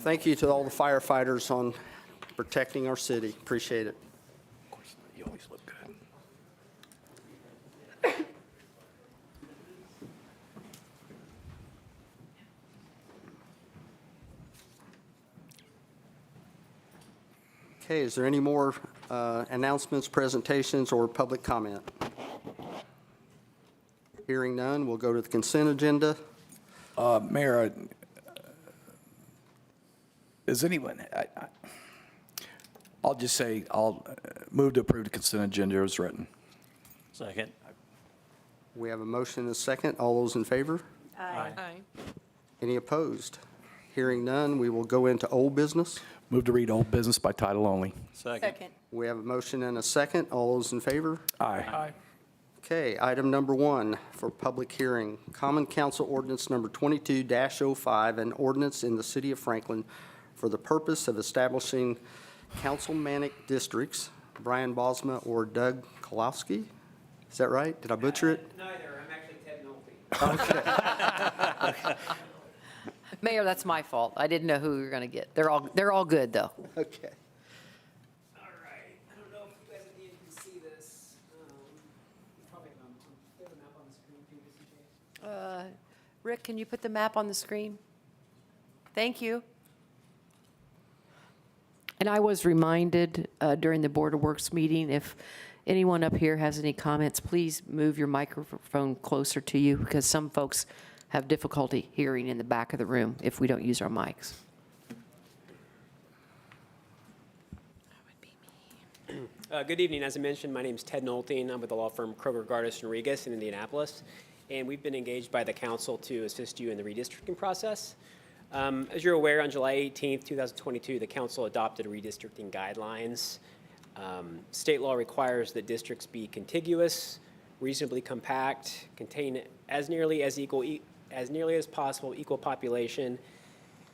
Thank you to all the firefighters on protecting our city. Appreciate it. Of course, you always look good. Okay, is there any more announcements, presentations, or public comment? Hearing none, we'll go to the consent agenda. Mayor, is anyone, I'll just say, I'll move to approve the consent agenda as written. Second. We have a motion and a second. All those in favor? Aye. Any opposed? Hearing none, we will go into old business. Move to read old business by title only. Second. We have a motion and a second. All those in favor? Aye. Okay, item number 1 for public hearing, Common Council Ordinance Number 22-05, an ordinance in the City of Franklin for the purpose of establishing councilmanic districts. Brian Bosma or Doug Kolowski? Is that right? Did I butcher it? Neither. I'm actually Ted Nolte. Mayor, that's my fault. I didn't know who we were going to get. They're all good, though. Okay. All right. I don't know if you guys at the end can see this. You probably have the map on the screen too, just in case. Rick, can you put the map on the screen? Thank you. And I was reminded during the Board of Works meeting, if anyone up here has any comments, please move your microphone closer to you, because some folks have difficulty hearing in the back of the room if we don't use our mics. Good evening. As I mentioned, my name is Ted Nolte. I'm with the law firm Kroger, Gardis, and Regas in Indianapolis. And we've been engaged by the council to assist you in the redistricting process. As you're aware, on July 18th, 2022, the council adopted redistricting guidelines. State law requires that districts be contiguous, reasonably compact, contain as nearly as possible equal population,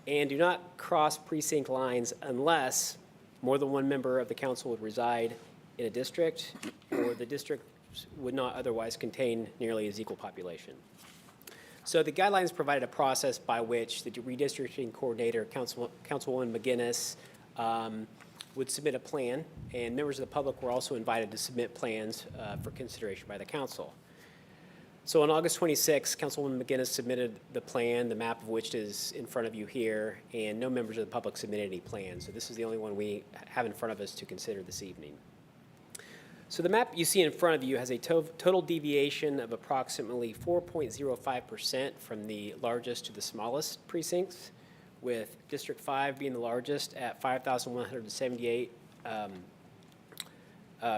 and do not cross precinct lines unless more than one member of the council would reside in a district, or the district would not otherwise contain nearly as equal population. So the guidelines provided a process by which the redistricting coordinator, Councilwoman McGinnis, would submit a plan, and members of the public were also invited to submit plans for consideration by the council. So on August 26, Councilwoman McGinnis submitted the plan, the map of which is in front of you here, and no members of the public submitted any plans. So this is the only one we have in front of us to consider this evening. So the map you see in front of you has a total deviation of approximately 4.05% from the largest to the smallest precincts, with District 5 being the largest at 5,178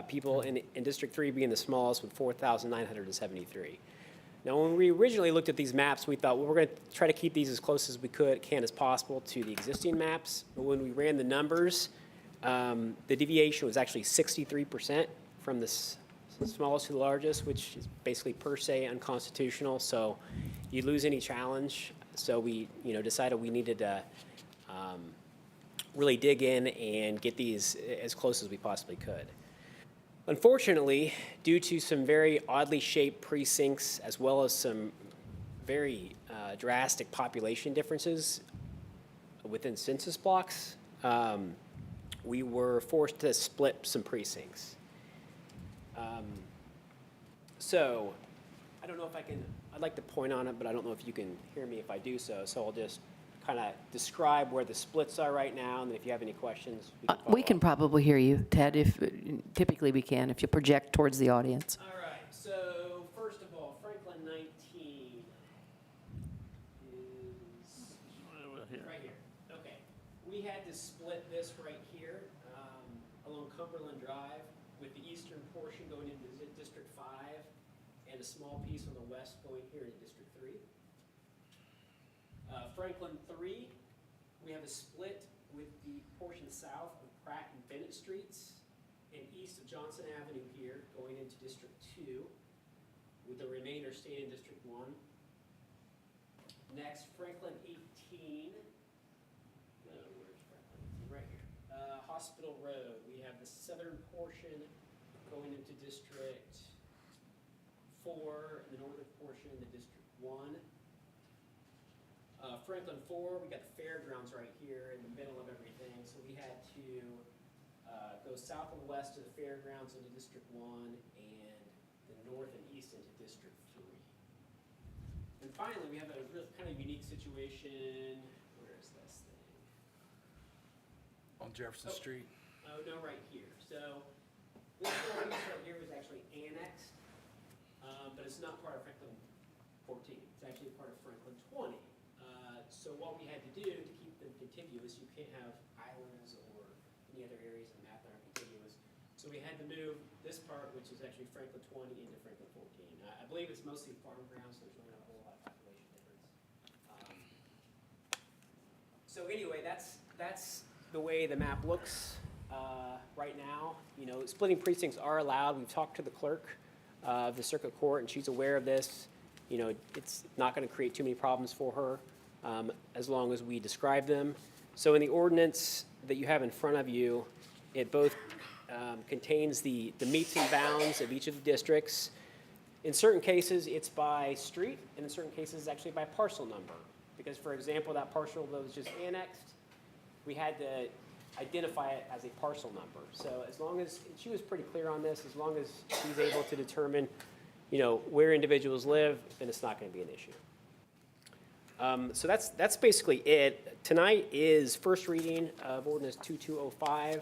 people, and District 3 being the smallest with 4,973. Now, when we originally looked at these maps, we thought, well, we're going to try to keep these as close as we can as possible to the existing maps. But when we ran the numbers, the deviation was actually 63% from the smallest to the largest, which is basically per se unconstitutional. So you lose any challenge. So we, decided we needed to really dig in and get these as close as we possibly could. Unfortunately, due to some very oddly shaped precincts, as well as some very drastic population differences within census blocks, we were forced to split some precincts. So I don't know if I'd like to point on it, but I don't know if you can hear me if I do so. So I'll just kind of describe where the splits are right now, and then if you have any questions, We can probably hear you, Ted, typically we can, if you project towards the audience. All right, so first of all, Franklin 19 is right here. Okay, we had to split this right here along Cumberland Drive, with the eastern portion going into District 5 and a small piece on the west going here into District 3. Franklin 3, we have a split with the portion south of Pratt and Bennett Streets and east of Johnson Avenue here going into District 2, with the remainder staying in District 1. Next, Franklin 18. Where's Franklin 18? Right here. Hospital Road. We have the southern portion going into District 4, and the northern portion into District 1. Franklin 4, we got the fairgrounds right here in the middle of everything, so we had to go south and west to the fairgrounds into District 1 and the north and east into District 3. And finally, we have a real kind of unique situation. Where is this thing? On Jefferson Street. Oh, no, right here. So this little piece right here was actually annexed, but it's not part of Franklin 14. It's actually part of Franklin 20. So what we had to do to keep them contiguous, you can't have islands or any other areas in the map that are contiguous. So we had to move this part, which is actually Franklin 20, into Franklin 14. I believe it's mostly farm ground, so there's really not a whole lot of population difference. So anyway, that's the way the map looks right now. You know, splitting precincts are allowed. We've talked to the clerk of the circuit court, and she's aware of this. You know, it's not going to create too many problems for her as long as we describe them. So in the ordinance that you have in front of you, it both contains the metes and bounds of each of the districts. In certain cases, it's by street, and in certain cases, it's actually by parcel number. Because, for example, that parcel that was just annexed, we had to identify it as a parcel number. So as long as, she was pretty clear on this, as long as she's able to determine, you know, where individuals live, then it's not going to be an issue. So that's basically it. Tonight is first reading of ordinance 2205,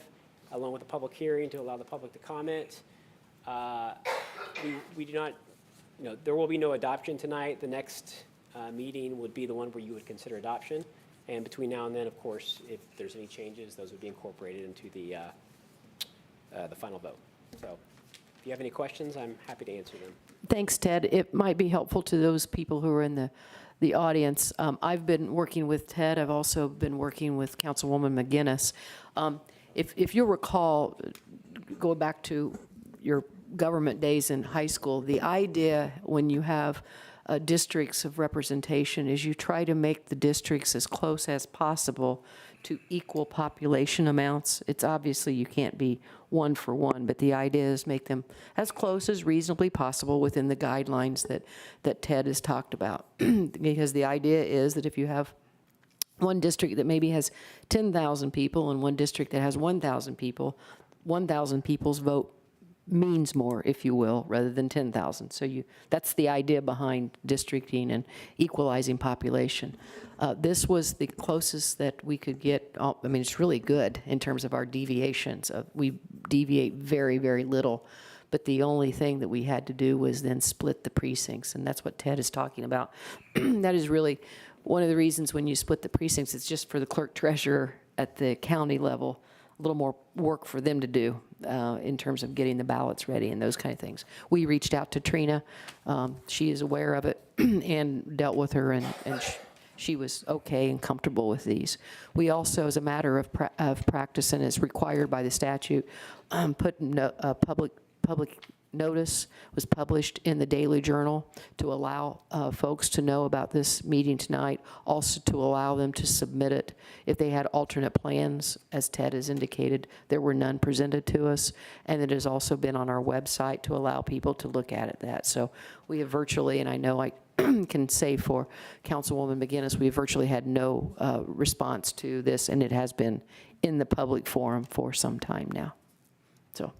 along with a public hearing to allow the public to comment. We do not, you know, there will be no adoption tonight. The next meeting would be the one where you would consider adoption. And between now and then, of course, if there's any changes, those would be incorporated into the final vote. So if you have any questions, I'm happy to answer them. Thanks, Ted. It might be helpful to those people who are in the audience. I've been working with Ted. I've also been working with Councilwoman McGinnis. If you'll recall, going back to your government days in high school, the idea when you have districts of representation is you try to make the districts as close as possible to equal population amounts. It's obviously you can't be one for one, but the idea is make them as close as reasonably possible within the guidelines that Ted has talked about. Because the idea is that if you have one district that maybe has 10,000 people and one district that has 1,000 people, 1,000 people's vote means more, if you will, rather than 10,000. So that's the idea behind districting and equalizing population. This was the closest that we could get. I mean, it's really good in terms of our deviations. We deviate very, very little. But the only thing that we had to do was then split the precincts, and that's what Ted is talking about. That is really one of the reasons when you split the precincts, it's just for the clerk treasurer at the county level, a little more work for them to do in terms of getting the ballots ready and those kind of things. We reached out to Trina. She is aware of it and dealt with her, and she was okay and comfortable with these. We also, as a matter of practice and as required by the statute, put a public notice was published in the Daily Journal to allow folks to know about this meeting tonight, also to allow them to submit it if they had alternate plans. As Ted has indicated, there were none presented to us, and it has also been on our website to allow people to look at it. So we have virtually, and I know I can say for Councilwoman McGinnis, we have virtually had no response to this, and it has been in the public forum for some time now. So.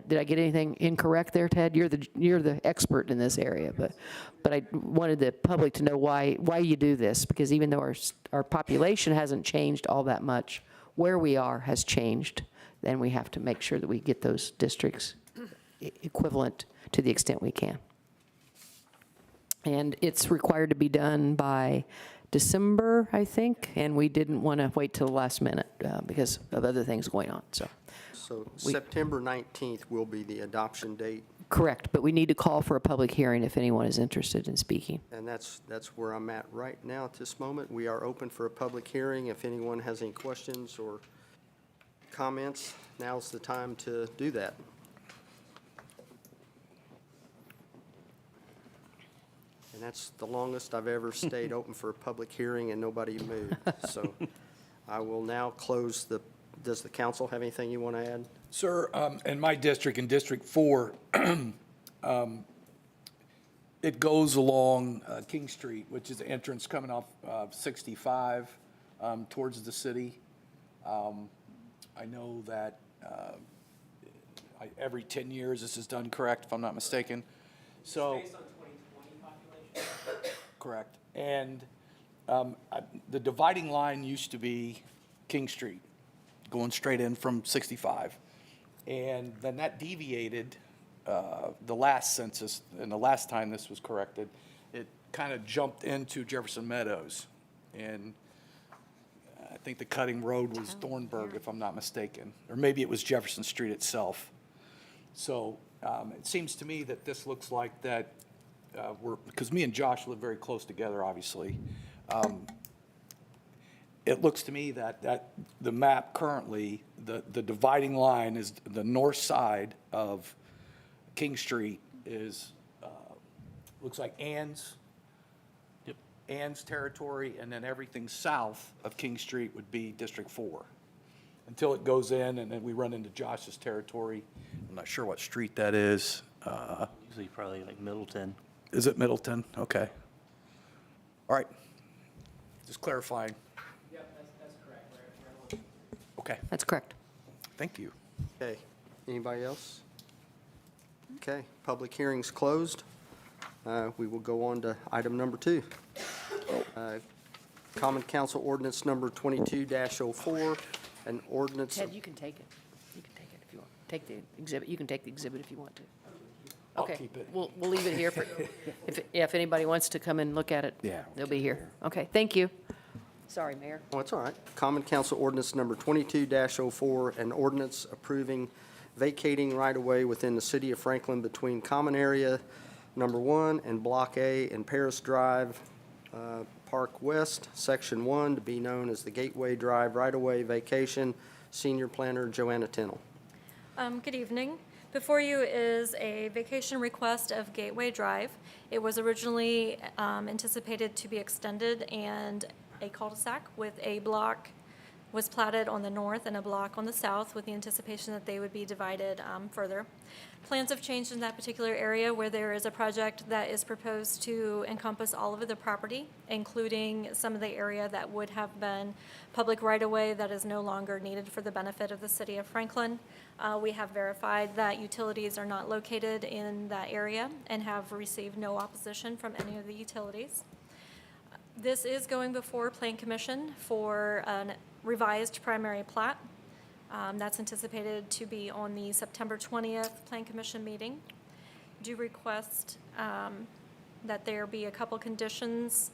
Did I get anything incorrect there, Ted? You're the expert in this area, but I wanted the public to know why you do this, because even though our population hasn't changed all that much, where we are has changed. Then we have to make sure that we get those districts equivalent to the extent we can. And it's required to be done by December, I think, and we didn't want to wait till the last minute because of other things going on. So September 19th will be the adoption date, Correct, but we need to call for a public hearing if anyone is interested in speaking. and that's where I'm at right now at this moment. We are open for a public hearing. If anyone has any questions or comments, now's the time to do that. And that's the longest I've ever stayed open for a public hearing and nobody moved. So I will now close does the council have anything you want to add? Sir, in my district, in District 4, it It goes along King Street, which is the entrance coming off 65 towards the city. I know that every 10 years this is done, correct, if I'm not mistaken? So. Based on 2020 population? Correct. And the dividing line used to be King Street, going straight in from 65. And then that deviated the last census, and the last time this was corrected, it kind of jumped into Jefferson Meadows. And I think the cutting road was Thornburg, if I'm not mistaken, or maybe it was Jefferson Street itself. So it seems to me that this looks like that because me and Josh live very close together, obviously. It looks to me that the map currently, the dividing line is the north side of King Street is, looks like Ann's territory, and then everything south of King Street would be District 4. Until it goes in, and then we run into Josh's territory. I'm not sure what street that is. Usually probably like Middleton. Is it Middleton? Okay. All right. Just clarifying. Yep, that's correct. Okay, That's correct. thank you. Okay, anybody else? Okay, public hearing's closed. We will go on to item number 2. Common Council Ordinance Number 22-04, an ordinance. Ted, you can take it. You can take it if you want. Take the exhibit. You can take the exhibit if you want to. I'll Okay. keep it. We'll leave it here for, if anybody wants to come and look at it. Yeah. They'll be here. Okay, thank you. Sorry, Mayor. Oh, it's all right. Common Council Ordinance Number 22-04, an ordinance approving vacating right-of-way within the city of Franklin between Common Area Number 1 and Block A and Paris Drive, Park West, Section 1, to be known as the Gateway Drive right-of-way vacation. Senior Planner Joanna Tennell. Good evening. Before you is a vacation request of Gateway Drive. It was originally anticipated to be extended, and a cul-de-sac with a block was platted on the north and a block on the south, with the anticipation that they would be divided further. Plans have changed in that particular area, where there is a project that is proposed to encompass all of the property, including some of the area that would have been public right-of-way that is no longer needed for the benefit of the city of Franklin. We have verified that utilities are not located in that area and have received no opposition from any of the utilities. This is going before Plan Commission for a revised primary plat. That's anticipated to be on the September 20th Plan Commission meeting. Do request that there be a couple conditions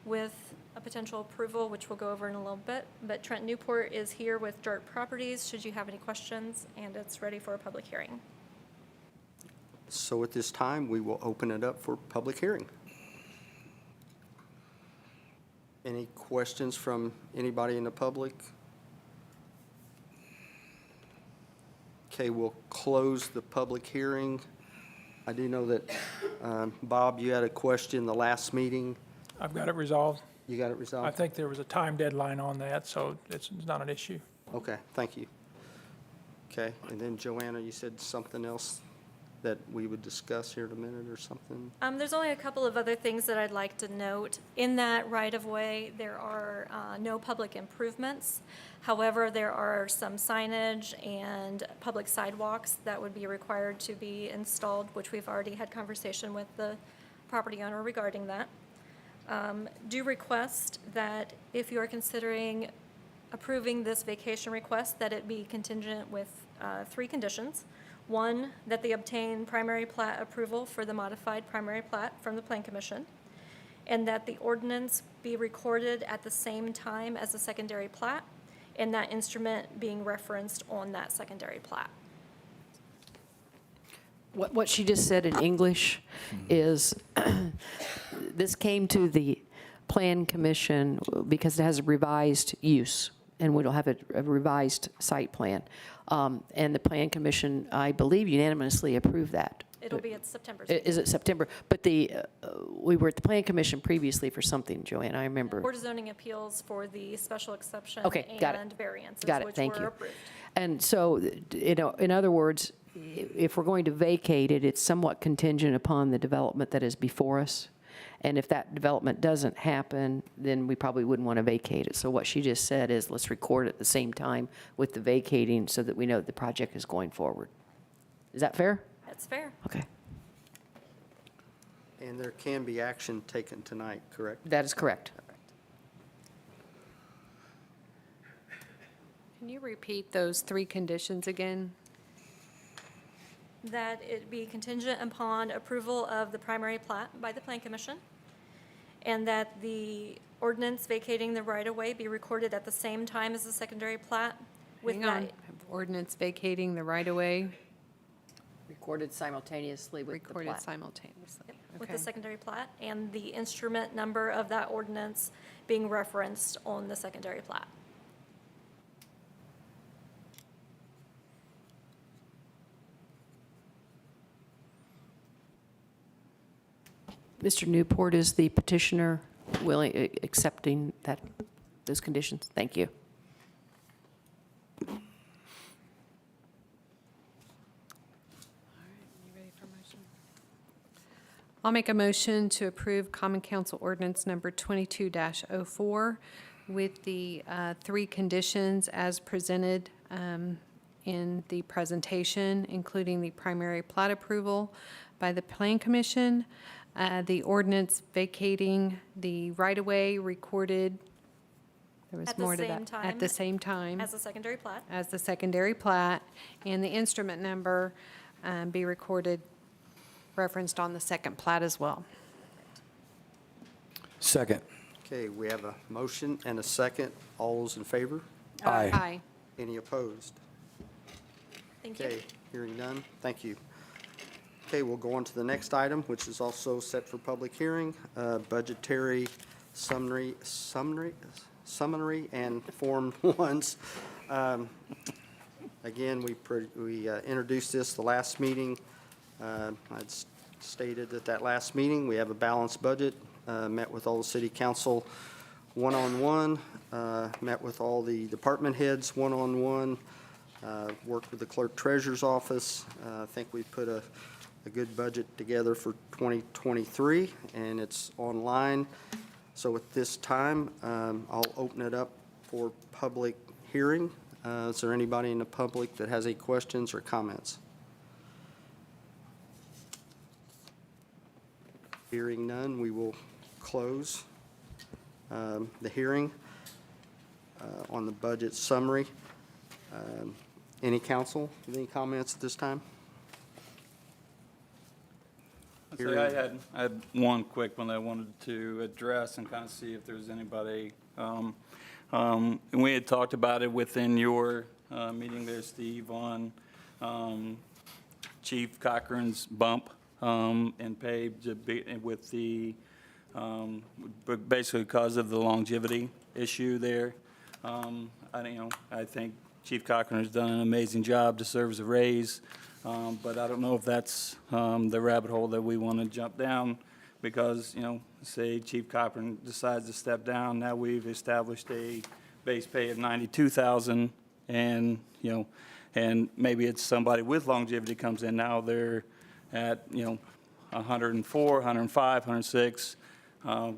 with a potential approval, which we'll go over in a little bit. But Trent Newport is here with Dart Properties, should you have any questions, and it's ready for a public hearing. So at this time, we will open it up for public hearing. Any questions from anybody in the public? Okay, we'll close the public hearing. I do know that, Bob, you had a question the last meeting. I've got it resolved. You got it resolved? I think there was a time deadline on that, so it's not an issue. Okay, thank you. Okay, and then Joanna, you said something else that we would discuss here in a minute or something? There's only a couple of other things that I'd like to note. In that right-of-way, there are no public improvements. However, there are some signage and public sidewalks that would be required to be installed, which we've already had conversation with the property owner regarding that. Do request that if you are considering approving this vacation request, that it be contingent with 3 conditions. 1, that they obtain primary plat approval for the modified primary plat from the Plan Commission, and that the ordinance be recorded at the same time as the secondary plat, and that instrument being referenced on that secondary plat. What she just said in English is, this came to the Plan Commission because it has a revised use, and we'll have a revised site plan. And the Plan Commission, I believe, unanimously approved that. It'll be at September. Is it September? But we were at the Plan Commission previously for something, Joanne, I remember. Board of Zoning Appeals for the special exception Okay, got it. and variances, Got it, which thank were you. approved. And so, in other words, if we're going to vacate it, it's somewhat contingent upon the development that is before us. And if that development doesn't happen, then we probably wouldn't want to vacate it. So what she just said is, let's record at the same time with the vacating so that we know the project is going forward. Is that fair? That's fair. Okay, And there can be action taken tonight, correct? that is correct. Can you repeat those three conditions again? That it be contingent upon approval of the primary plat by the Plan Commission, and that the ordinance vacating the right-of-way be recorded at the same time as the secondary plat with Hang on. that. Ordinance vacating the right-of-way Recorded simultaneously with the recorded plat. simultaneously. With Okay. the secondary plat, and the instrument number of that ordinance being referenced on the secondary plat. Mr. Newport, is the petitioner accepting those conditions? Thank you. You ready for a motion? I'll make a motion to approve Common Council Ordinance Number 22-04 with the three conditions as presented in the presentation, including the primary plat approval by the Plan Commission, the ordinance vacating the right-of-way recorded, there was At the more to same that. At the same time. As a secondary plat. As the secondary plat, and the instrument number be recorded, referenced on the second plat as well. Second. Okay, we have a motion and a second. All those in favor? Aye. Aye. Any opposed? Thank you. Okay, hearing none, thank you. Okay, we'll go on to the next item, which is also set for public hearing, budgetary summary and Form 1s. Again, we introduced this the last meeting. I'd stated at that last meeting, we have a balanced budget, met with all the city council one-on-one, met with all the department heads one-on-one, worked with the clerk treasurer's office. I think we put a good budget together for 2023, and it's online. So at this time, I'll open it up for public hearing. Is there anybody in the public that has any questions or comments? Hearing none, we will close the hearing on the budget summary. Any council, any comments at this time? So I had one quick one that I wanted to address and kind of see if there's anybody. And we had talked about it within your meeting there, Steve, on Chief Cochran's bump in pay with the, basically because of the longevity issue there. I think Chief Cochran has done an amazing job to serve as a raise. But I don't know if that's the rabbit hole that we want to jump down because, say Chief Cochran decides to step down, now we've established a base pay of $92,000 and, and maybe it's somebody with longevity comes in, now they're at, 104, 105, 106.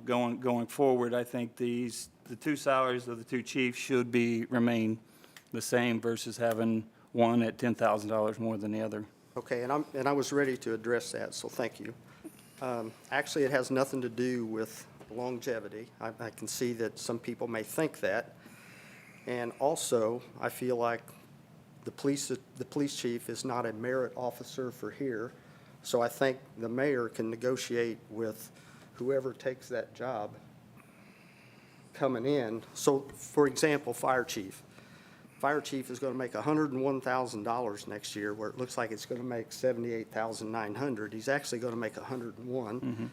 Going forward, I think the two salaries of the two chiefs should remain the same versus having one at $10,000 more than the other. Okay, and I was ready to address that, so thank you. Actually, it has nothing to do with longevity. I can see that some people may think that. And also, I feel like the police chief is not a merit officer for here, so I think the mayor can negotiate with whoever takes that job coming in. So, for example, fire chief. Fire chief is going to make $101,000 next year, where it looks like it's going to make $78,900. He's actually going to make $101,000.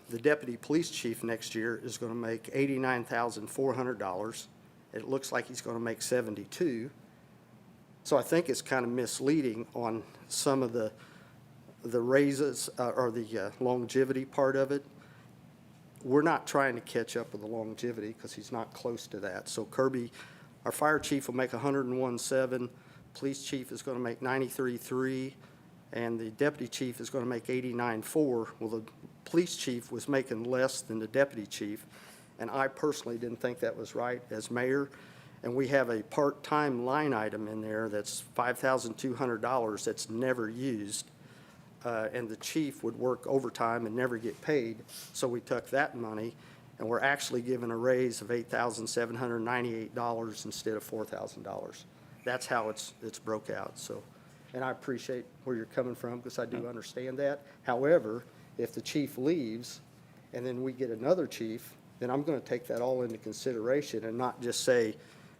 The deputy police chief next year is going to make $89,400. It looks like he's going to make $72,000. So I think it's kind of misleading on some of the raises or the longevity part of it. We're not trying to catch up with the longevity because he's not close to that. So Kirby, our fire chief will make $101,700. police chief is going to make 93.3, and the deputy chief is going to make 89.4. Well, the police chief was making less than the deputy chief, and I personally didn't think that was right as mayor. And we have a part-time line item in there that's $5,200 that's never used. And the chief would work overtime and never get paid, so we took that money, and we're actually giving a raise of $8,798 instead of $4,000. That's how it's broke out, so, and I appreciate where you're coming from, because I do understand that. However, if the chief leaves, and then we get another chief, then I'm gonna take that all into consideration and not just say,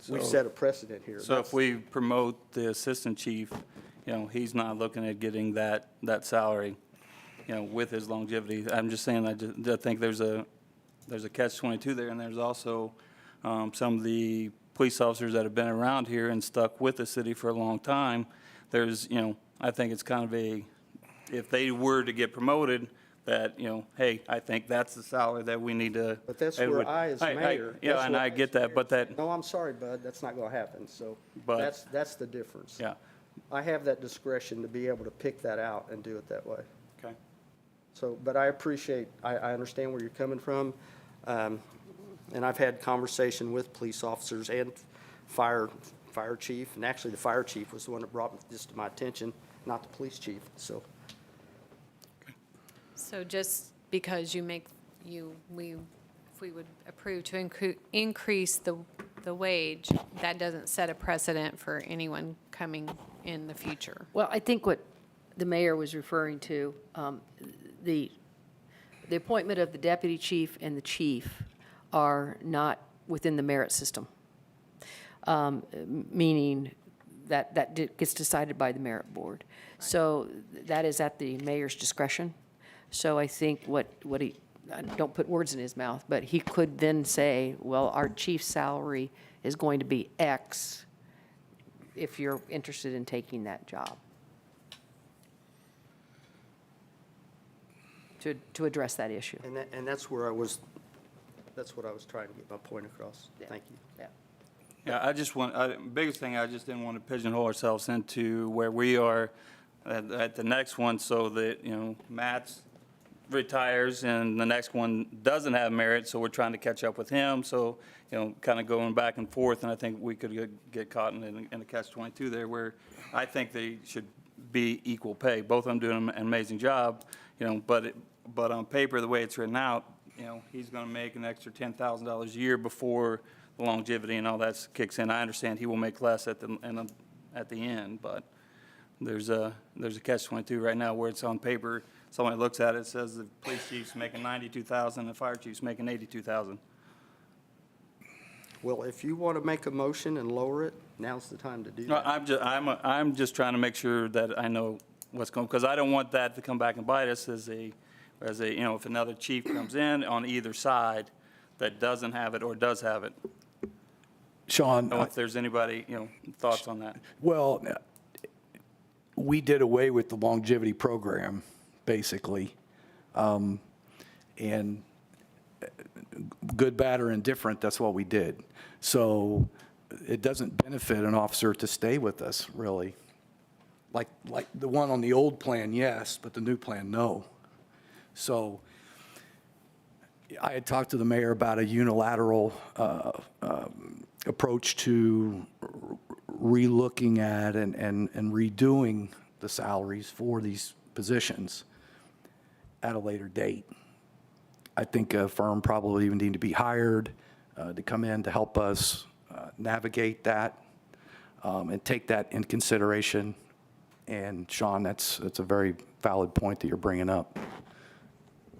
we've set a precedent here. So if we promote the assistant chief, you know, he's not looking at getting that salary, you know, with his longevity. I'm just saying, I think there's a catch-22 there, and there's also some of the police officers that have been around here and stuck with the city for a long time. There's, you know, I think it's kind of if they were to get promoted, that, you know, hey, I think that's the salary that we need to. But that's where I, as mayor. Yeah, that's and where I get that, but that, No, I'm sorry, Bud, that's not gonna happen, so But- that's the difference. yeah, I have that discretion to be able to pick that out and do it that way. okay. So, but I appreciate, I understand where you're coming from. And I've had conversation with police officers and fire chief, and actually the fire chief was the one that brought this to my attention, not the police chief, so. So just because if we would approve to increase the wage, that doesn't set a precedent for anyone coming in the future. Well, I think what the mayor was referring to, the appointment of the deputy chief and the chief are not within the merit system, meaning that gets decided by the merit board. So that is at the mayor's discretion. So I think what he, I don't put words in his mouth, but he could then say, well, our chief's salary is going to be X if you're interested in taking that job. To address that issue. And that's what I was trying to get my point across. Thank you. Yeah. Yeah, biggest thing, I just didn't want to pigeonhole ourselves into where we are at the next one, so that, you know, Matt's retires and the next one doesn't have merit, so we're trying to catch up with him, so, you know, kind of going back and forth, and I think we could get caught in a catch-22 there, where I think they should be equal pay. Both of them doing an amazing job, you know, but on paper, the way it's written out, you know, he's going to make an extra $10,000 a year before the longevity and all that kicks in. I understand he will make less at the end, but there's a catch-22 right now where it's on paper. Somebody looks at it, says the police chief's making $92,000, and the fire chief's making $82,000. Well, if you want to make a motion and lower it, now's the time to do No, that. I'm just trying to make sure that I know what's going, because I don't want that to come back and bite us as a, you know, if another chief comes in on either side that doesn't have it or does have it. Sean, I don't know if there's anybody, you know, thoughts on that. well, we did away with the longevity program, basically. And good, bad, or indifferent, that's what we did. So it doesn't benefit an officer to stay with us, really. Like the one on the old plan, yes, but the new plan, no. So I had talked to the mayor about a unilateral approach to relooking at and redoing the salaries for these positions at a later date. I think a firm probably even need to be hired to come in to help us navigate that and take that in consideration. And Sean, that's a very valid point that you're bringing up.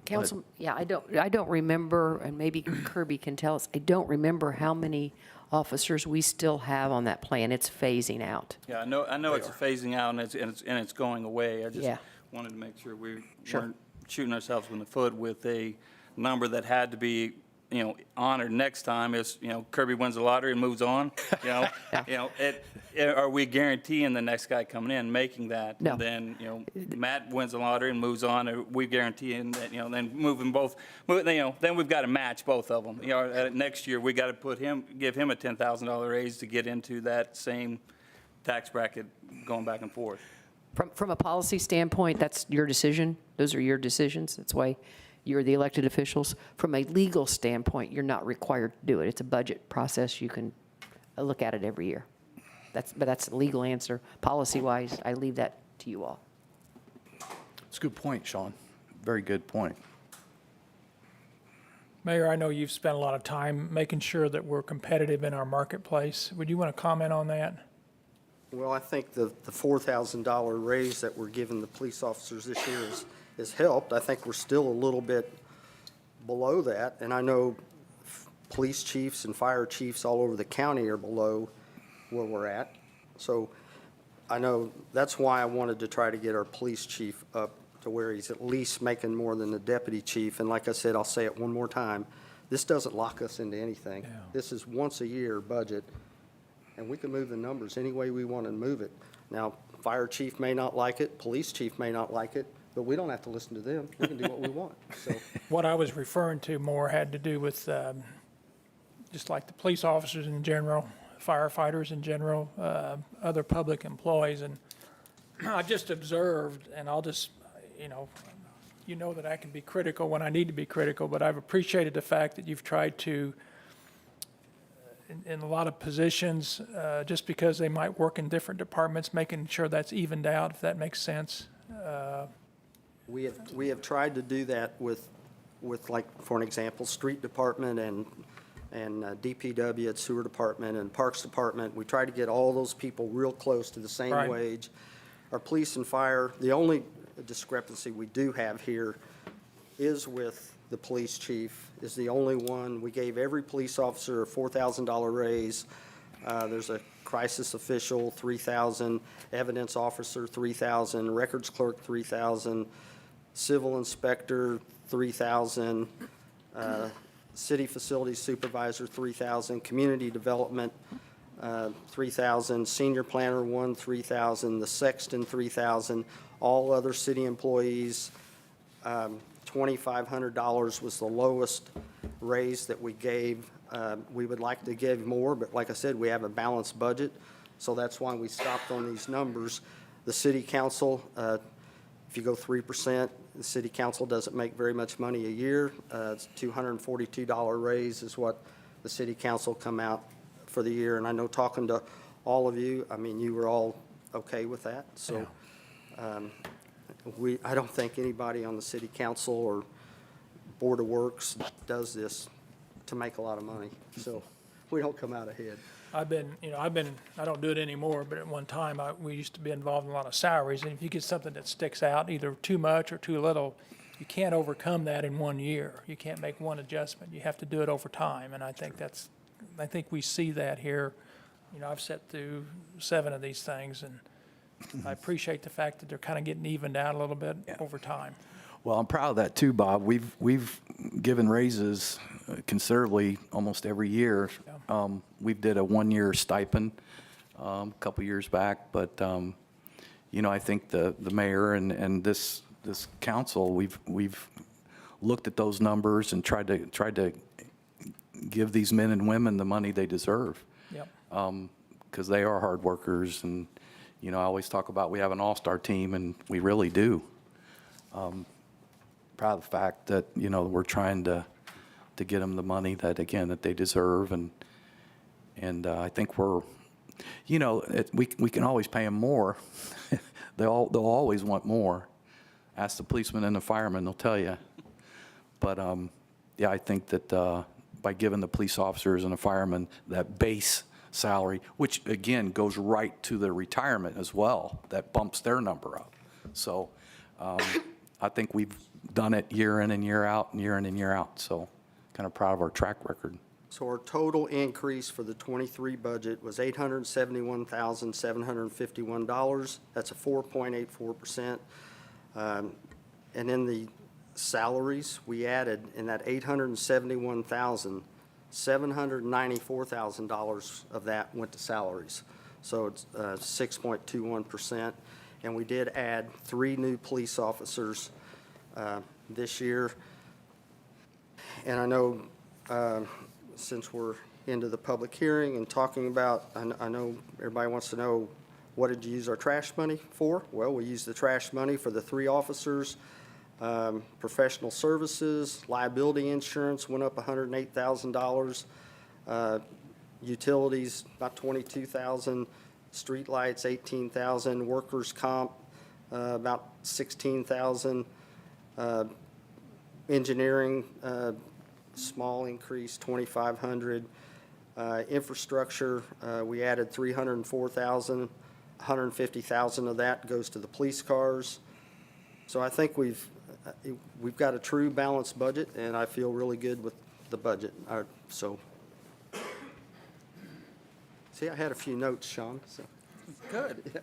Council, yeah, I don't remember, and maybe Kirby can tell us, I don't remember how many officers we still have on that plan. It's phasing out. Yeah, I know it's phasing out and it's going away. I just Yeah. wanted to make sure we Sure. weren't shooting ourselves in the foot with a number that had to be, you know, honored next time. Is, you know, Kirby wins the lottery and moves on. You know, are we guaranteeing the next guy coming in making that? No. And then, you know, Matt wins the lottery and moves on. Are we guaranteeing that, you know, then moving both, you know, then we've got to match both of them. You know, next year we got to give him a $10,000 raise to get into that same tax bracket going back and forth. From a policy standpoint, that's your decision. Those are your decisions. That's why you're the elected officials. From a legal standpoint, you're not required to do it. It's a budget process. You can look at it every year. But that's a legal answer. Policy-wise, I leave that to you all. It's a good point, Sean. Very good point. Mayor, I know you've spent a lot of time making sure that we're competitive in our marketplace. Would you want to comment on that? Well, I think the $4,000 raise that we're giving the police officers this year has helped. I think we're still a little bit below that, and I know police chiefs and fire chiefs all over the county are below where we're at. So I know that's why I wanted to try to get our police chief up to where he's at least making more than the deputy chief. And like I said, I'll say it one more time, this doesn't lock us into anything. Yeah. This is once a year budget, and we can move the numbers any way we want to move it. Now, fire chief may not like it, police chief may not like it, but we don't have to listen to them. We can do what we want, so. What I was referring to more had to do with just like the police officers in general, firefighters in general, other public employees. And I just observed, and I'll just, you know that I can be critical when I need to be critical, but I've appreciated the fact that you've tried to, in a lot of positions, just because they might work in different departments, making sure that's evened out, if that makes sense. We have tried to do that with like, for an example, street department and DPW at sewer department and parks department. We try to get all those people real close to the same Right. wage. Our police and fire, the only discrepancy we do have here is with the police chief, is the only one. We gave every police officer a $4,000 raise. There's a crisis official, $3,000, evidence officer, $3,000, records clerk, $3,000, civil inspector, $3,000, city facilities supervisor, $3,000, community development, $3,000, senior planner one, $3,000, the sexton, $3,000, all other city employees, $2,500 was the lowest raise that we gave. We would like to give more, but like I said, we have a balanced budget, so that's why we stopped on these numbers. The city council, if you go 3%, the city council doesn't make very much money a year. It's $242 raise is what the city council come out for the year. And I know talking to all of you, I mean, you were all okay with that. So I don't think anybody on the city council or Board of Works does this to make a lot of money. So we don't come out ahead. I don't do it anymore, but at one time, we used to be involved in a lot of salaries. And if you get something that sticks out, either too much or too little, you can't overcome that in 1 year. You can't make one adjustment. You have to do it over time. And I think we see that here. I've sat through 7 of these things, and I appreciate the fact that they're kind of getting evened out a little bit over time. Well, I'm proud of that too, Bob. We've given raises considerably almost every year. We did a 1-year stipend a couple years back, but I think the mayor and this council, we've looked at those numbers and tried to give these men and women the money they deserve. Yep. Because they are hard workers, and I always talk about we have an all-star team, and we really do. Proud of the fact that we're trying to get them the money that they deserve, and I think we can always pay them more. They'll always want more. Ask the policemen and the firemen, they'll tell you. But I think that by giving the police officers and the firemen that base salary, which again goes right to their retirement as well, that bumps their number up. So I think we've done it year in and year out and year in and year out. So kind of proud of our track record. So our total increase for the '23 budget was $871,751. That's a 4.84%. And in the salaries, we added in that $871,000, $794,000 of that went to salaries. So it's 6.21%. And we did add 3 new police officers this year. And I know since we're into the public hearing and talking about, I know everybody wants to know What did you use our trash money for? Well, we used the trash money for the 3 officers. Professional services, liability insurance went up $108,000. Utilities, about $22,000. Streetlights, $18,000. Workers' comp, about $16,000. Engineering, small increase, $2,500. Infrastructure, we added $304,000. $150,000 of that goes to the police cars. So I think we've got a true balanced budget, and I feel really good with the budget. So, see, I had a few notes, Sean, so. Good.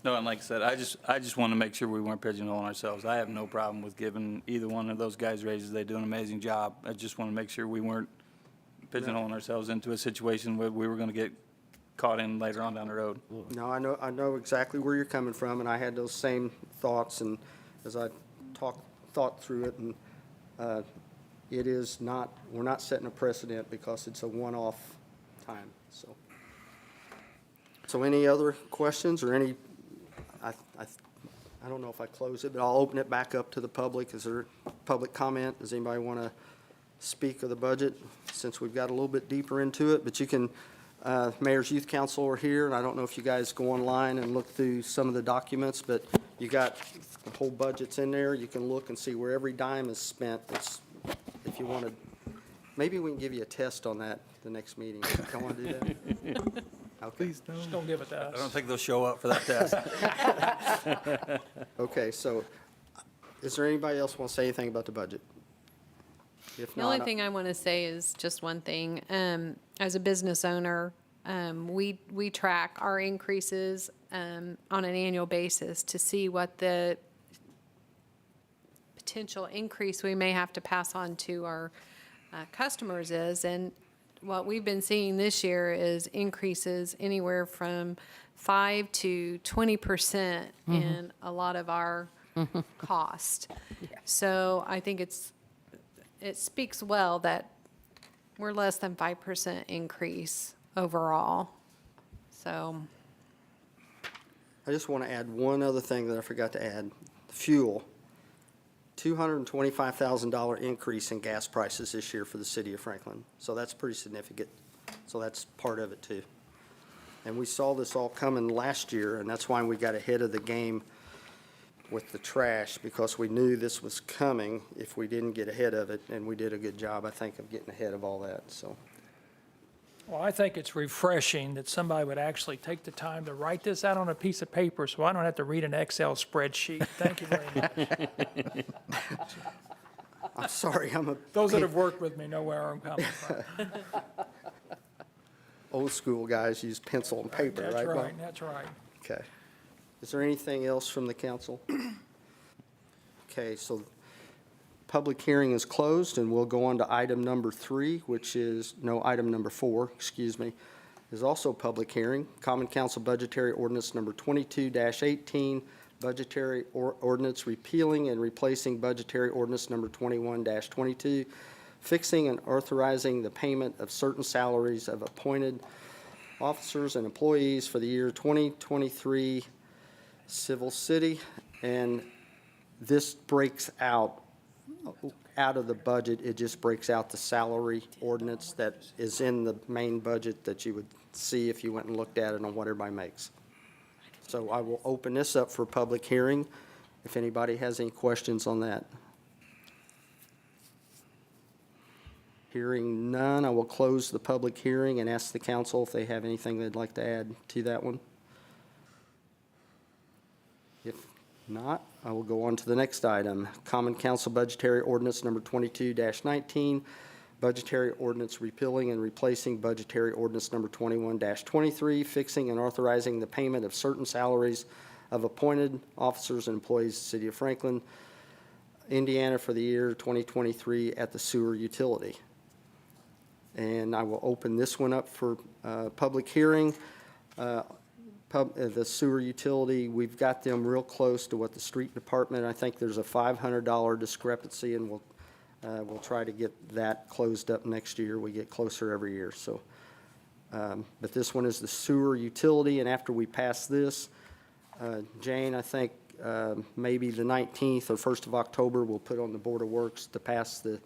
No, and like I said, I just want to make sure we weren't pigeonholing ourselves. I have no problem with giving either one of those guys raises. They do an amazing job. I just want to make sure we weren't pigeonholing ourselves into a situation where we were going to get caught in later on down the road. No, I know exactly where you're coming from, and I had those same thoughts, and as I thought through it, and it is not, we're not setting a precedent because it's a one-off time, so. So any other questions or any, I don't know if I close it, but I'll open it back up to the public. Is there public comment? Does anybody want to speak of the budget, since we've got a little bit deeper into it? But you can, Mayor's Youth Council are here, and I don't know if you guys go online and look through some of the documents, but you got the whole budgets in there. You can look and see where every dime is spent. It's, if you want to, maybe we can give you a test on that the next meeting. Don't want to do that? Okay. Just don't give it to us. I don't think they'll show up for that test. Okay, so is there anybody else want to say anything about the budget? If The not, only thing I want to say is just one thing. As a business owner, we track our increases on an annual basis to see what the potential increase we may have to pass on to our customers is. And what we've been seeing this year is increases anywhere from 5 to 20% in a lot of our cost. So I think it speaks well that we're less than 5% increase overall. So, I just want to add one other thing that I forgot to add. Fuel, $225,000 increase in gas prices this year for the city of Franklin. So that's pretty significant. So that's part of it too. And we saw this all coming last year, and that's why we got ahead of the game with the trash, because we knew this was coming if we didn't get ahead of it, and we did a good job, I think, of getting ahead of all that, so. Well, I think it's refreshing that somebody would actually take the time to write this out on a piece of paper so I don't have to read an Excel spreadsheet. Thank you very much. I'm sorry, I'm a Those that have worked with me know where I'm coming from. old school guys use pencil and paper, right? That's Bob? right, that's right. Okay. Is there anything else from the council? Okay, so public hearing is closed, and we'll go on to item number 3, which is, no, item number 4, excuse me, is also public hearing. Common Council Budgetary Ordinance Number 22-18, budgetary ordinance repealing and replacing budgetary ordinance number 21-22, fixing and authorizing the payment of certain salaries of appointed officers and employees for the year 2023 Civil City. And this breaks out of the budget. It just breaks out the salary ordinance that is in the main budget that you would see if you went and looked at it on what everybody makes. So I will open this up for public hearing, if anybody has any questions on that. Hearing none, I will close the public hearing and ask the council if they have anything they'd like to add to that one. If not, I will go on to the next item. Common Council Budgetary Ordinance Number 22-19, budgetary ordinance repealing and replacing budgetary ordinance number 21-23, fixing and authorizing the payment of certain salaries of appointed officers and employees of the City of Franklin, Indiana for the year 2023 at the sewer utility. And I will open this one up for public hearing. The sewer utility, we've got them real close to what the street department, I think there's a $500 discrepancy, and we'll try to get that closed up next year. We get closer every year. So But this one is the sewer utility, and after we pass this, Jane, I think maybe the 19th or 1st of October, we'll put on the Board of Works to pass the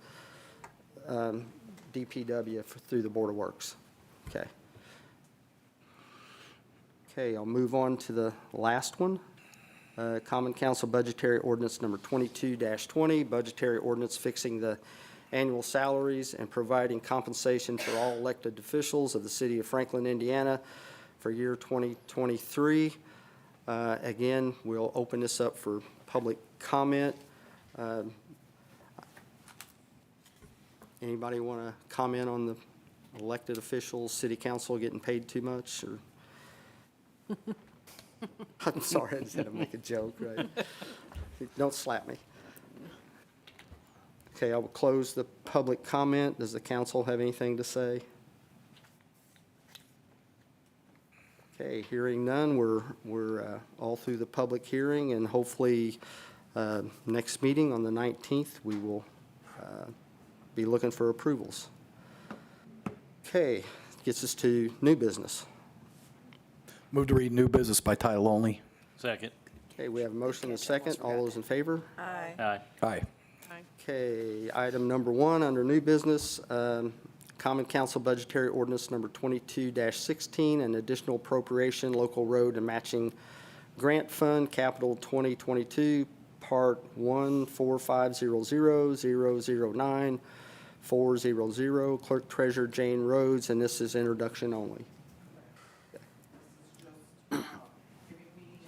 DPW through the Board of Works. Okay. Okay, I'll move on to the last one. Common Council Budgetary Ordinance Number 22-20, budgetary ordinance fixing the annual salaries and providing compensation for all elected officials of the city of Franklin, Indiana for year 2023. Again, we'll open this up for public comment. Anybody want to comment on the elected officials, city council getting paid too much, or? I'm sorry, I just had to make a joke, right? Don't slap me. Okay, I will close the public comment. Does the council have anything to say? Okay, hearing none, we're all through the public hearing, and hopefully, next meeting on the 19th, we will be looking for approvals. Okay, gets us to new business. Move to read new business by title only. Second. Okay, we have a motion and a second. All those in favor? Aye. Aye. Okay, item number 1, under new business, Common Council Budgetary Ordinance Number 22-16, an additional appropriation, local road and matching grant fund, capital 2022, Part 145000009 Clerk Treasurer Jane Rhodes, and this is introduction only. Giving me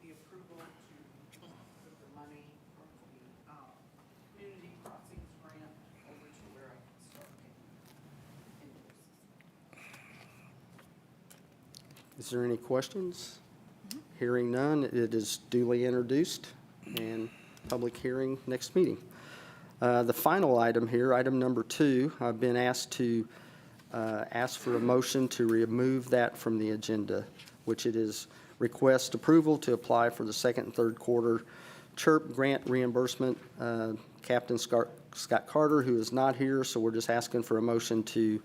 the approval to put the money from the community crossings grant over to where I can start paying invoices. Is there any questions? Hearing none, it is duly introduced, and public hearing next meeting. The final item here, item number 2, I've been asked to ask for a motion to remove that from the agenda, which it is request approval to apply for the second and third quarter CHIRP grant reimbursement. Captain Scott Carter, who is not here, so we're just asking for a motion to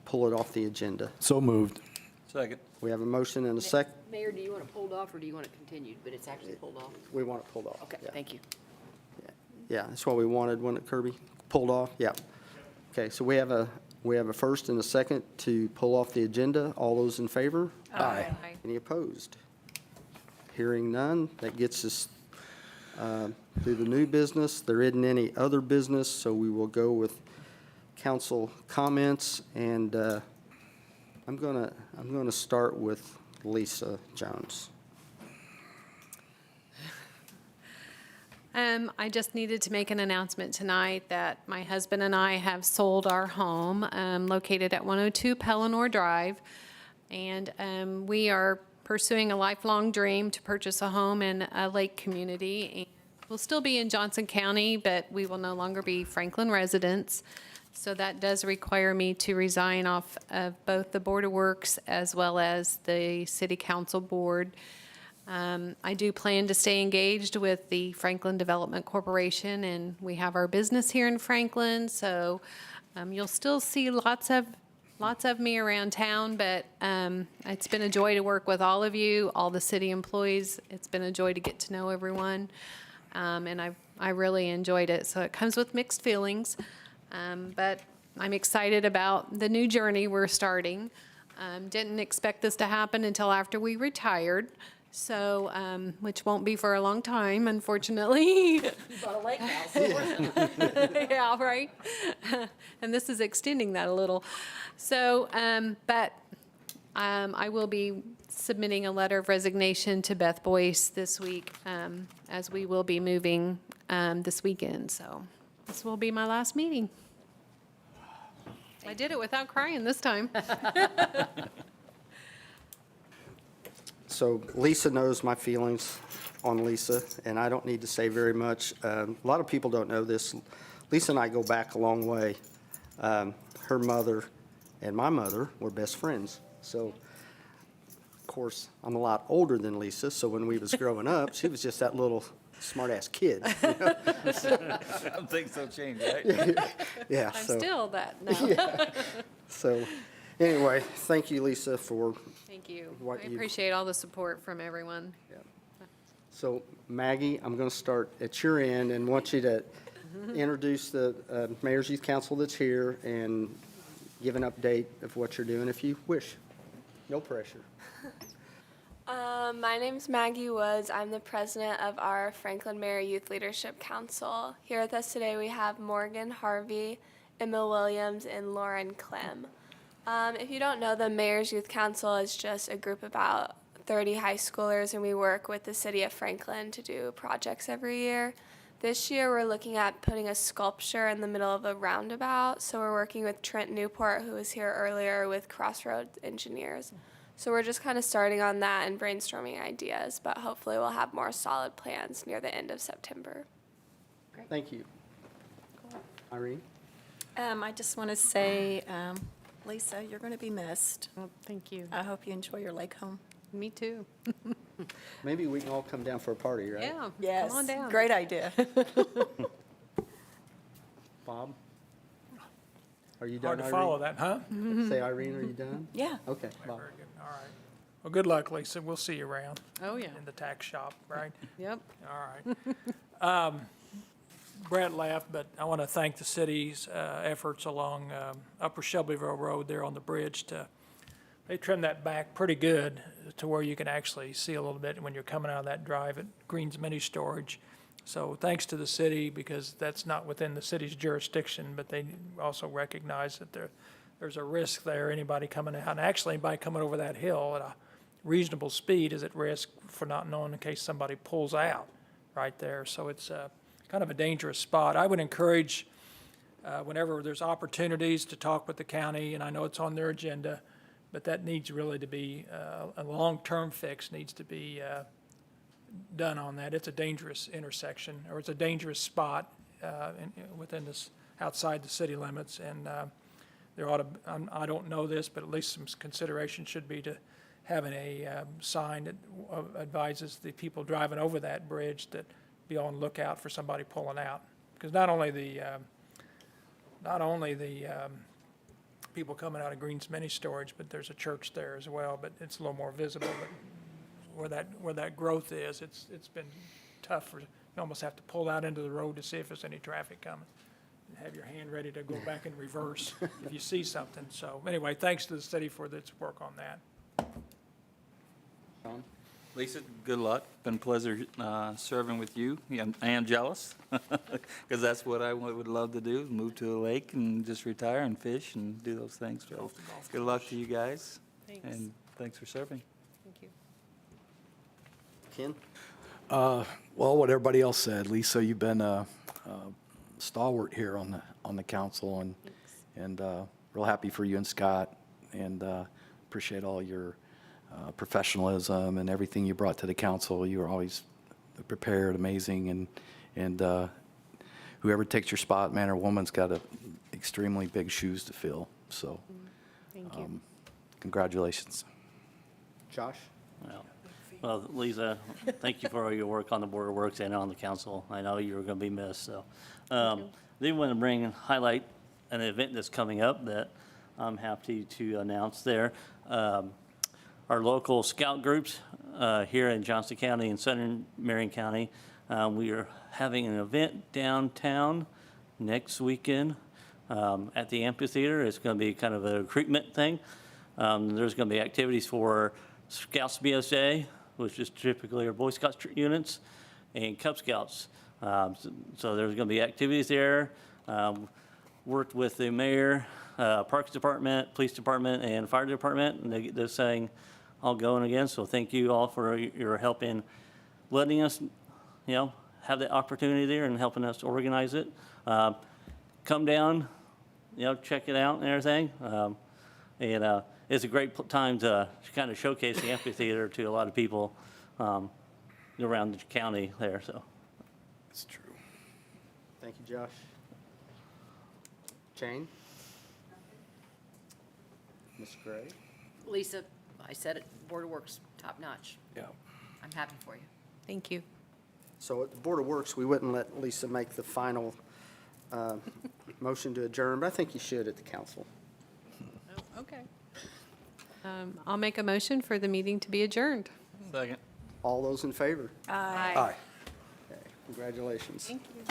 pull it off the agenda. So moved. Second. We have a motion and a second. Mayor, do you want it pulled off, or do you want it continued, but it's actually pulled off? We want it pulled off. Okay, Yeah. thank you. Yeah, that's what we wanted, wasn't it, Kirby? Pulled off? Yeah. Okay, so we have a first and a second to pull off the agenda. All those in favor? Aye. Any opposed? Hearing none, that gets us through the new business. There isn't any other business, so we will go with council comments, and I'm gonna start with Lisa Jones. I just needed to make an announcement tonight that my husband and I have sold our home located at 102 Pellinor Drive. And we are pursuing a lifelong dream to purchase a home in a lake community. And we'll still be in Johnson County, but we will no longer be Franklin residents. So that does require me to resign off of both the Board of Works as well as the City Council Board. I do plan to stay engaged with the Franklin Development Corporation, and we have our business here in Franklin, so you'll still see lots of me around town, but it's been a joy to work with all of you, all the city employees. It's been a joy to get to know everyone, and I really enjoyed it. So it comes with mixed feelings, but I'm excited about the new journey we're starting. Didn't expect this to happen until after we retired. So, which won't be for a long time, unfortunately. You bought a lake house. Yeah, right. And this is extending that a little. So, but I will be submitting a letter of resignation to Beth Boyce this week, as we will be moving this weekend. So this will be my last meeting. I did it without crying this time. So Lisa knows my feelings on Lisa, and I don't need to say very much. A lot of people don't know this. Lisa and I go back a long way. Her mother and my mother were best friends. So, of course, I'm a lot older than Lisa, so when we was growing up, she was just that little smart-ass kid. You know? Things don't change, right? Yeah. I'm so- still that now. So, Anyway, thank you, Lisa, for, Thank you. What I you've- appreciate all the support from everyone. so Maggie, I'm going to start at your end and want you to introduce the Mayor's Youth Council that's here and give an update of what you're doing if you wish. No pressure. My name's Maggie Woods. I'm the president of our Franklin Mayor Youth Leadership Council. Here with us today we have Morgan Harvey, Emma Williams, and Lauren Clem. If you don't know, the Mayor's Youth Council is just a group of about 30 high schoolers, and we work with the city of Franklin to do projects every year. This year we're looking at putting a sculpture in the middle of a roundabout, so we're working with Trent Newport, who was here earlier, with Crossroads Engineers. So we're just kind of starting on that and brainstorming ideas, but hopefully we'll have more solid plans near the end of September. Thank you. Irene? I just want to say, Lisa, you're going to be missed. Well, thank you. I hope you enjoy your lake home. Me too. Maybe we can all come down for a party, right? Yeah. Yes. Come on down. Great idea. Bob? Are you done, Hard Irene? to follow that, huh? Say, Irene, are you done? Yeah. Okay, Bob. Very good, all right. Well, good luck, Lisa. We'll see you around Oh, yeah. in the tax shop, right? Yep. All right. Brett left, but I want to thank the city's efforts along Upper Shelbyville Road there on the bridge to, they trimmed that back pretty good to where you can actually see a little bit when you're coming out of that drive at Green's Mini Storage. So thanks to the city, because that's not within the city's jurisdiction, but they also recognize that there's a risk there, anybody coming out. And actually, anybody coming over that hill at a reasonable speed is at risk for not knowing in case somebody pulls out right there. So it's kind of a dangerous spot. I would encourage, whenever there's opportunities to talk with the county, and I know it's on their agenda, but that needs really to be, a long-term fix needs to be done on that. It's a dangerous intersection, or it's a dangerous spot within this, outside the city limits, and there ought to, I don't know this, but at least some consideration should be to having a sign that advises the people driving over that bridge that be on the lookout for somebody pulling out. Because not only the people coming out of Green's Mini Storage, but there's a church there as well, but it's a little more visible. But where that growth is, it's been tough for, you almost have to pull out into the road to see if there's any traffic coming. And have your hand ready to go back in reverse if you see something. So anyway, thanks to the city for its work on that. Sean? Lisa, good luck. Been a pleasure serving with you. Yeah, I am jealous, because that's what I would love to do, move to a lake and just retire and fish and do those things. So good luck to you guys. Thanks. And thanks for serving. Thank you. Ken? Well, what everybody else said, Lisa, you've been a stalwart here on the council, and real happy for you and Scott, and appreciate all your professionalism and everything you brought to the council. You were always prepared, amazing, and whoever takes your spot, man or woman's got extremely big shoes to fill. So, Thank you. congratulations. Josh? Well, Lisa, thank you for all your work on the Board of Works and on the council. I know you're going to be missed, so. They want to bring and highlight an event that's coming up that I'm happy to announce there. Our local scout groups here in Johnston County and Southern Marion County, we are having an event downtown next weekend at the amphitheater. It's going to be kind of a recruitment thing. There's going to be activities for Scouts BSA, which is typically our Boy Scouts units, and Cub Scouts. So there's going to be activities there. Worked with the mayor, Parks Department, Police Department, and Fire Department, and they're saying all going again. So thank you all for your help in letting us, have the opportunity there and helping us organize it. Come down, check it out and everything. And it's a great time to kind of showcase the amphitheater to a lot of people around the county there. So It's true. Thank you, Josh. Jane? Ms. Gray? Lisa, I said it, Board of Works, top notch. Yeah. I'm happy for you. Thank you. So at the Board of Works, we wouldn't let Lisa make the final motion to adjourn, but I think you should at the council. Oh, okay. I'll make a motion for the meeting to be adjourned. Second. All those in favor? Aye. Aye. Okay, congratulations. Thank you.